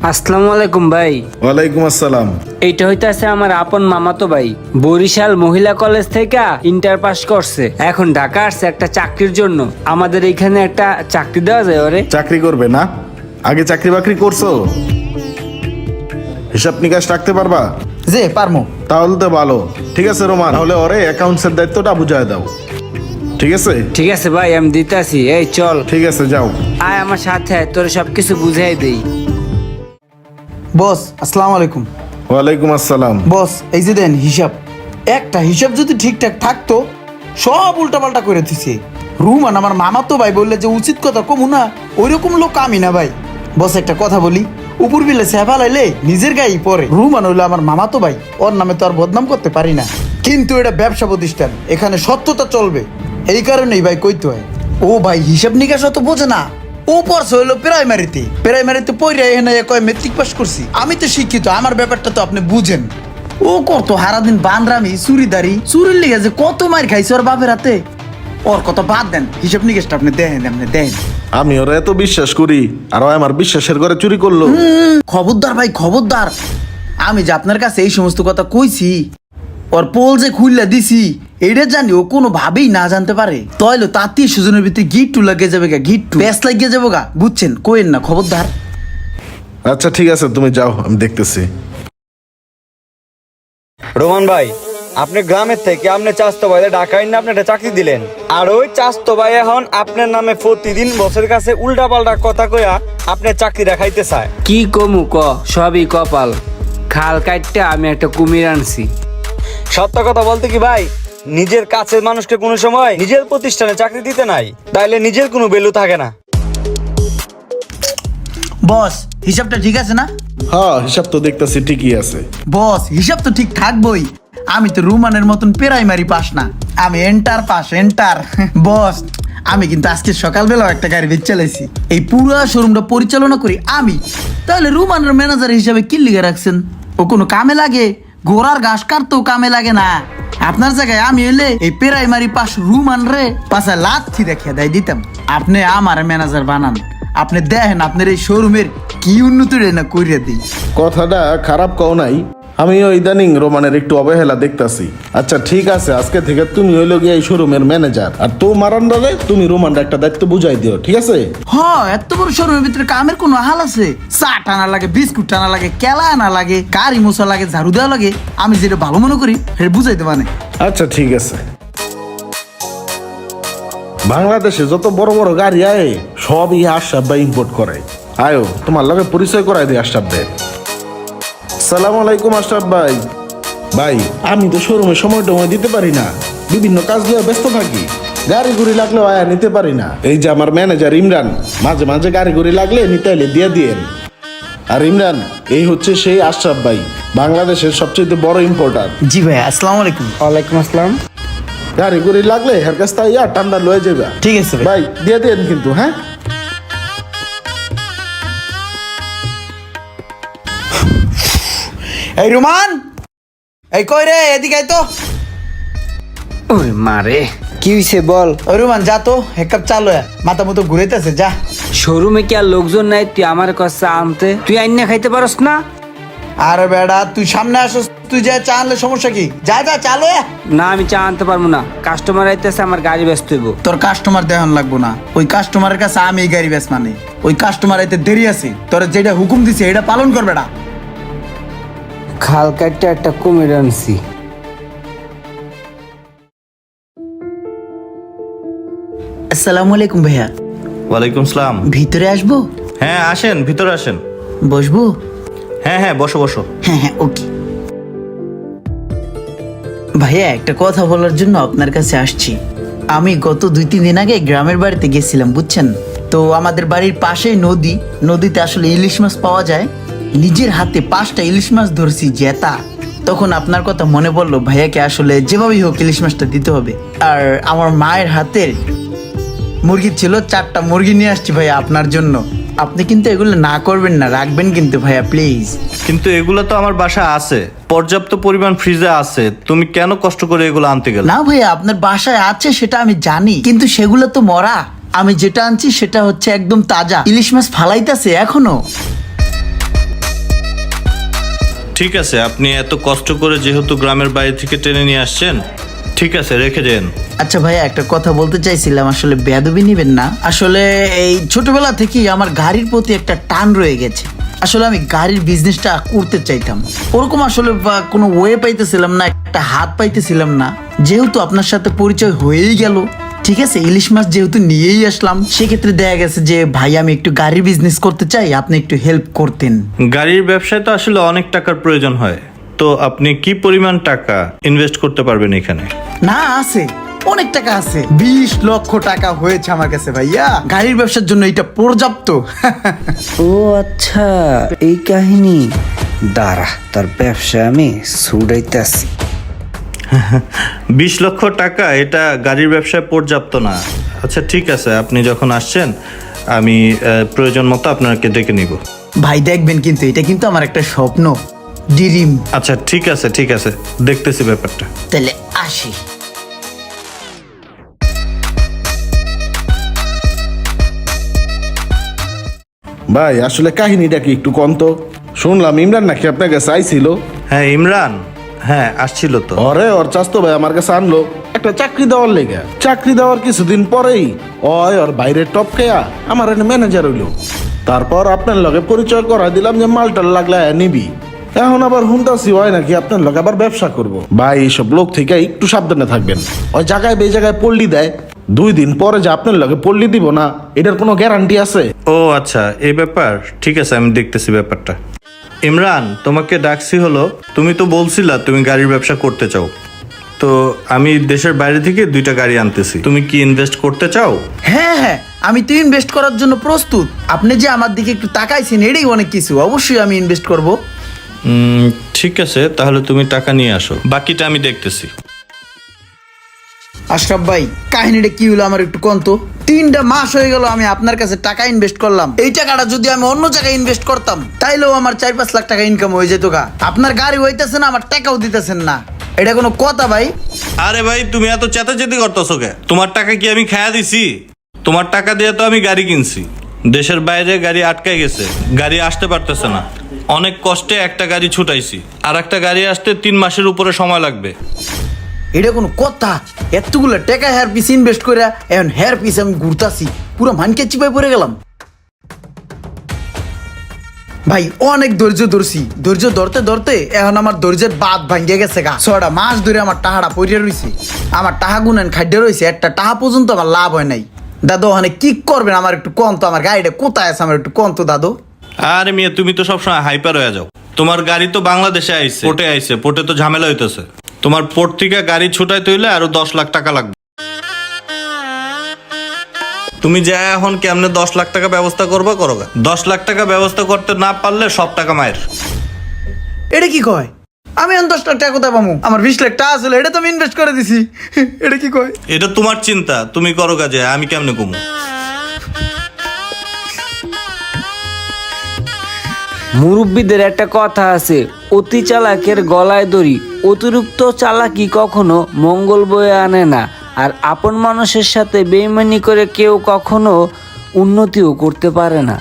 আসসালামু আলাইকুম ভাই। ওয়ালাইকুম আসসালাম। এইটা হইতাছে আমার আপন মামাতো ভাই, বরিশাল মহিলা কলেজ থেকে ইন্টার পাস করছে, এখন ঢাকা আসছে একটা চাকরির জন্য। আমাদের এইখানে একটা চাকরি দেওয়া যায় ওরে? চাকরি করবে না? আগে চাকরি বাকরি করছো? হিসাব নিকাশ রাখতে পারবা? যে পারমু। তাহলে তো ভালো। ঠিক আছে রোমান, তাহলে ওরে অ্যাকাউন্টসের দায়িত্বটা বুঝায় দাও। ঠিক আছে? ঠিক আছে ভাই, আমি দিতাছি। এই চল, ঠিক আছে, যাও। আয় আমার সাথে, আয়, তোরে সবকিছু বুঝাই দেই। বস আসসালামু আলাইকুম। ওয়ালাইকুম আসসালাম। বস এই যে দেন হিসাব, একটা হিসাব যদি ঠিকঠাক থাকতো, সব উল্টাপাল্টা করে দিছে। রুমান আমার মামা তো ভাই বললে যে উচিত কথা কমু না, ওইরকম লোক আমি না ভাই। বস একটা কথা বলি, উপর বিলে সেফালাইলে নিজের গায়েই পরে। রুমান হইলো আমার মামা তো ভাই, ওর নামে তো আর বদনাম করতে পারি না, কিন্তু এটা ব্যবসা প্রতিষ্ঠান, এখানে সত্যতা চলবে, এই কারণেই ভাই কইতে হয়। ও ভাই হিসাব নিকাশ অত বোঝে না, ও পড়ছে হইলো প্রাইমারিতে পড়ে এখানে কয় মেট্রিক পাস করছি। আমি তো শিক্ষিত, আমার ব্যাপারটা তো আপনি বুঝেন। ও কত হারাদিন বান্দ্রামি চুরিদারি, চুরির লেগে যে কত মার খাইছে ওর বাপের হাতে। ওর কত বাদ দেন, হিসাব নিকাশটা আপনি দেখেন। আমি ওরা এত বিশ্বাস করি, আর ও আমার বিশ্বাসের ঘরে চুরি করলো। খবরদার ভাই খবরদার, আমি যে আপনার কাছে এই সমস্ত কথা কইছি, ওর পোল যে খুললা দিছি, এইটা জানি ও কোনো ভাবেই না জানতে পারে। তাইলে তাঁতি সুজনের ভিতরে গিট্টু লাগিয়ে যাবে গা, গিট্টু ব্যাস লাগিয়ে যাবো গা, বুঝছেন? কোয়েন না, খবরদার। আচ্ছা ঠিক আছে, তুমি যাও, আমি দেখতেছি। রোমান ভাই, আপনি গ্রামের থেকে আপনি চাস্তো ভাই ঢাকায় না আপনি একটা চাকরি দিলেন, আর ওই চাস্তো ভাই এখন আপনার নামে প্রতিদিন বসের কাছে উল্টা পাল্টা কথা কইয়া আপনার চাকরি দেখাইতে চায়। কি কমু ক, সবই কপাল। খাল কাটতে আমি একটা কুমির আনছি। সত্য কথা বলতে কি ভাই, নিজের কাছের মানুষকে কোনো সময় নিজের প্রতিষ্ঠানে চাকরি দিতে নাই, তাইলে নিজের কোনো ভ্যালু থাকে না। বস হিসাবটা ঠিক আছে না? হ্যাঁ, হিসাব তো দেখতেছি ঠিকই আছে। বস হিসাব তো ঠিক থাকবই, আমি তো রুমানের মতন প্রাইমারি পাস না, আমি এন্টার পাস, এন্টার। বস আমি কিন্তু আজকে সকালবেলাও একটা গাড়ি বেচ চালাইছি, এই পুরো শোরুমটা পরিচালনা করি আমি। তাহলে রুমানের ম্যানেজার হিসাবে কি লিখে রাখছেন? ও কোনো কামে লাগে? ঘোড়ার ঘাস কাটতেও কামে লাগে না। আপনার জায়গায় আমি হইলে এই প্রাইমারি পাস রুমান রে পাশে লাথি দেখিয়ে দেয় দিতাম। আপনি আমার ম্যানেজার বানান, আপনি দেখেন আপনার এই শোরুমের কি উন্নতি না করিয়া দিই। কথাটা খারাপ কও নাই, আমিও ইদানিং রোমানের একটু অবহেলা দেখতাছি। আচ্ছা ঠিক আছে, আজকে থেকে তুমি হইলো গিয়ে এই শোরুমের ম্যানেজার, আর তোমার আন্ডারে তুমি রোমানটা একটা দায়িত্ব বুঝাই দিও, ঠিক আছে? হ্যাঁ, এত বড় শোরুমের ভিতরে কামের কোনো হাল আছে? চা টানা লাগে, বিস্কুট টানা লাগে, কেলা আনা লাগে, গাড়ি মোছা লাগে, ঝাড়ু দেওয়া লাগে, আমি যেটা ভালো মনে করি সেটা বুঝাইতে মানে। আচ্ছা ঠিক আছে। বাংলাদেশে যত বড় বড় গাড়ি আয় সবই আশরাফ ভাই ইম্পোর্ট করে। আয়ো তোমার লগে পরিচয় করাই দিই আশরাফ ভাই। সালাম আলাইকুম আশরাফ ভাই। ভাই আমি তো শোরুমে সময় টময় দিতে পারি না, বিভিন্ন কাজ নিয়ে ব্যস্ত থাকি, গাড়ি গুড়ি লাগলেও আয়া নিতে পারি না। এই যে আমার ম্যানেজার ইমরান, মাঝে মাঝে গাড়ি গুড়ি লাগলে নিতে হলে দিয়ে দিয়েন। আর ইমরান এই হচ্ছে সেই আশরাফ ভাই, বাংলাদেশের সবচেয়ে বড় ইম্পোর্টার। জি ভাই, আসসালামু আলাইকুম। ওয়ালাইকুম আসসালাম। গাড়ি গুড়ি লাগলে হের কাছ থেকে ঠান্ডা লয়ে যাবে। ঠিক আছে ভাই। ভাই দিয়ে দেন কিন্তু, হ্যাঁ? এই রুমান, এই কই রে, এদিকে আয় তো। ওরে মারে, কি হইছে বল? ওই রুমান যা তো, এক কাপ চা লয়া, মাথা মতো ঘুরাইতেছে, যা। শোরুমে কি আর লোকজন নাই? তুই আমার কাছে আনতে, তুই আইনা খাইতে পারস না? আরে বেড়া তুই সামনে আসস, তুই যা চা আনলে সমস্যা কি? যা যা চা লয়া। না, আমি চা আনতে পারবো না, কাস্টমার আইতেছে, আমার গাড়ি ব্যস্ত হইব। তোর কাস্টমার দেখান লাগবো না, ওই কাস্টমারের কাছে আমি এই গাড়ি বেচ মানে। ওই কাস্টমার আইতে দেরি আছে, তোর যেটা হুকুম দিছে এটা পালন করবে না। খাল কাটতে একটা কুমির আনছি। আসসালামু আলাইকুম ভাইয়া। ওয়ালাইকুম সালাম। ভিতরে আসবো? হ্যাঁ আসেন, ভিতরে আসেন। বসবো? হ্যাঁ হ্যাঁ, বসো বসো। হ্যাঁ হ্যাঁ, ওকে। ভাইয়া একটা কথা বলার জন্য আপনার কাছে আসছি। আমি গত 2-3 দিন আগে গ্রামের বাড়িতে গেছিলাম, বুঝছেন তো? আমাদের বাড়ির পাশেই নদী, নদীতে আসলে ইলিশ মাছ পাওয়া যায়। নিজের হাতে 5টা ইলিশ মাছ ধরছি জেতা। তখন আপনার কথা মনে পড়লো, ভাইয়াকে আসলে যেভাবেই হোক ইলিশ মাছটা দিতে হবে। আর আমার মায়ের হাতের মুরগি ছিল, 4টা মুরগি নিয়ে আসছি ভাইয়া আপনার জন্য। আপনি কিন্তু এগুলো না করবেন না, রাখবেন কিন্তু ভাইয়া প্লিজ। কিন্তু এগুলো তো আমার বাসায় আছে, পর্যাপ্ত পরিমাণ ফ্রিজে আছে, তুমি কেন কষ্ট করে এগুলো আনতে গেলে? না ভাইয়া, আপনার বাসায় আছে সেটা আমি জানি, কিন্তু সেগুলো তো মরা। আমি যেটা আনছি সেটা হচ্ছে একদম তাজা ইলিশ মাছ, ফালাইতেছে এখনো। ঠিক আছে, আপনি এত কষ্ট করে যেহেতু গ্রামের বাইরে থেকে টেনে নিয়ে আসছেন, ঠিক আছে রেখে দেন। আচ্ছা ভাইয়া, একটা কথা বলতে চাইছিলাম, আসলে বেয়াদবি নিবেন না। আসলে এই ছোটবেলা থেকেই আমার গাড়ির প্রতি একটা টান রয়ে গেছে। আসলে আমি গাড়ির বিজনেসটা করতে চাইতাম, ওরকম আসলে কোনো ওয়ে পাইতেছিলাম না, একটা হাত পাইতেছিলাম না। যেহেতু আপনার সাথে পরিচয় হয়েই গেল, ঠিক আছে, ইলিশ মাছ যেহেতু নিয়েই আসলাম, সেক্ষেত্রে দেখা গেছে যে ভাই আমি একটু গাড়ির বিজনেস করতে চাই, আপনি একটু হেল্প করতেন। গাড়ির ব্যবসায় তো আসলে অনেক টাকার প্রয়োজন হয়, তো আপনি কি পরিমাণ টাকা ইনভেস্ট করতে পারবেন এখানে? না, আছে, অনেক টাকা আছে, 20 লক্ষ টাকা হয়েছে আমার কাছে ভাইয়া। গাড়ির ব্যবসার জন্য এটা পর্যাপ্ত। ও আচ্ছা, এই কাহিনী। দাঁড়া, তার ব্যবসা আমি ছুড়াইতেছি। 20 লক্ষ টাকা এটা গাড়ির ব্যবসায় পর্যাপ্ত না। আচ্ছা ঠিক আছে, আপনি যখন আসছেন আমি প্রয়োজন মতো আপনাকে ডেকে নিব। ভাই দেখবেন কিন্তু, এটা কিন্তু আমার একটা স্বপ্ন, ড্রিম। আচ্ছা ঠিক আছে, ঠিক আছে, দেখতেছি ব্যাপারটা। তাহলে আসি। ভাই আসলে কাহিনীটা কি একটু কম তো? শুনলাম ইমরান নাকি আপনার কাছে আইছিল। হ্যাঁ ইমরান, হ্যাঁ আসছিল তো। ওর চাস্তো ভাই আমার কাছে আনলো একটা চাকরি দেওয়ার লেগে। চাকরি দেওয়ার কিছুদিন পরেই ওর বাইরে টপ খেয়া আমার এনে ম্যানেজার হইলো। তারপর আপনার লগে পরিচয় করা দিলাম যে মালটাল লাগলে নিবি। এখন আবার হুমতাছি হয় নাকি আপনার লগে আবার ব্যবসা করব। ভাই এইসব লোক থেকে একটু সাবধানে থাকবেন। ওই জায়গায় বে জায়গায় পল্লি দেয়, 2 দিন পরে যে আপনার লগে পল্লি দিব না, এটার কোনো গ্যারান্টি আছে? ও আচ্ছা, এই ব্যাপার, ঠিক আছে আমি দেখতেছি ব্যাপারটা। ইমরান, তোমাকে ডাকছি হলো, তুমি তো বলছিলা তুমি গাড়ির ব্যবসা করতে চাও, তো আমি দেশের বাইরে থেকে 2টা গাড়ি আনতেছি, তুমি কি ইনভেস্ট করতে চাও? হ্যাঁ হ্যাঁ, আমি তো ইনভেস্ট করার জন্য প্রস্তুত। আপনি যে আমার দিকে একটু তাকাইছেন, এটাই অনেক কিছু। অবশ্যই আমি ইনভেস্ট করব। ঠিক আছে, তাহলে তুমি টাকা নিয়ে আসো, বাকিটা আমি দেখতেছি। আশরাফ ভাই, কাহিনীটা কি হলো আমার একটু কোন তো। 3টা মাস হয়ে গেল আমি আপনার কাছে টাকা ইনভেস্ট করলাম। এই টাকাটা যদি আমি অন্য জায়গায় ইনভেস্ট করতাম, তাইলেও আমার 4-5 লাখ টাকা ইনকাম হয়ে যেত গা। আপনার গাড়ি হইতেছে না, আমার টাকাও দিতেছেন না, এটা কোনো কথা ভাই? আরে ভাই, তুমি এত চেতাচেতি করতেছো কে? তোমার টাকা কি আমি খায়া দিছি? তোমার টাকা দিয়ে তো আমি গাড়ি কিনছি। দেশের বাইরে গাড়ি আটকে গেছে, গাড়ি আসতে পারতেছে না, অনেক কষ্টে একটা গাড়ি ছুটাইছি, আর একটা গাড়ি আসতে 3 মাসের উপরে সময় লাগবে। এটা কোনো কথা? এতগুলো টাকা হেয়ার পিস ইনভেস্ট করে এখন হেয়ার পিস আমি ঘুরতাছি, পুরো মানকে চিপাই পড়ে গেলাম। ভাই অনেক ধৈর্য ধরছি, ধৈর্য ধরতে ধরতে এখন আমার ধৈর্যের বাদ ভাঙ্গে গেছে গা। 6টা মাস ধরে আমার টাহাটা পড়ে রয়েছে, আমার টাহা গুনেন খাদ্য রয়েছে, একটা টাহা পর্যন্ত আমার লাভ হয় নাই। দাদু ওখানে কি করবেন আমার একটু কোন তো, আমার গাড়িটা কোথায় আছে আমার একটু কোন তো দাদু। আরে মিয়া, তুমি তো সবসময় হাইপার হয়ে যাও। তোমার গাড়ি তো বাংলাদেশে আইছে, পোর্টে আইছে, পোর্টে তো ঝামেলা হইতেছে। তোমার পোর্ট থেকে গাড়ি ছুটাইতে হইলে আরো 10 লাখ টাকা লাগবে। তুমি যা এখন কেমনে 10 লাখ টাকা ব্যবস্থা করবা, করো। 10 লাখ টাকা ব্যবস্থা করতে না পারলে সব টাকা মায়ের। এটা কি কয়? আমি এখন 10 লাখ টাকা কোথায় পাবো? আমার 20 লাখ টাকা আসলে, এটা তো আমি ইনভেস্ট করে দিছি। এটা কি কয়? এটা তোমার চিন্তা, তুমি করো কাজে, আমি কেমনে কমু? মুরব্বীদের একটা কথা আছে, অতি চালাকের গলায় দড়ি। অতিরিক্ত চালাকি কখনো মঙ্গল বয়ে আনে না, আর আপন মানুষের সাথে বেইমানি করে কেউ কখনো উন্নতিও করতে পারে না।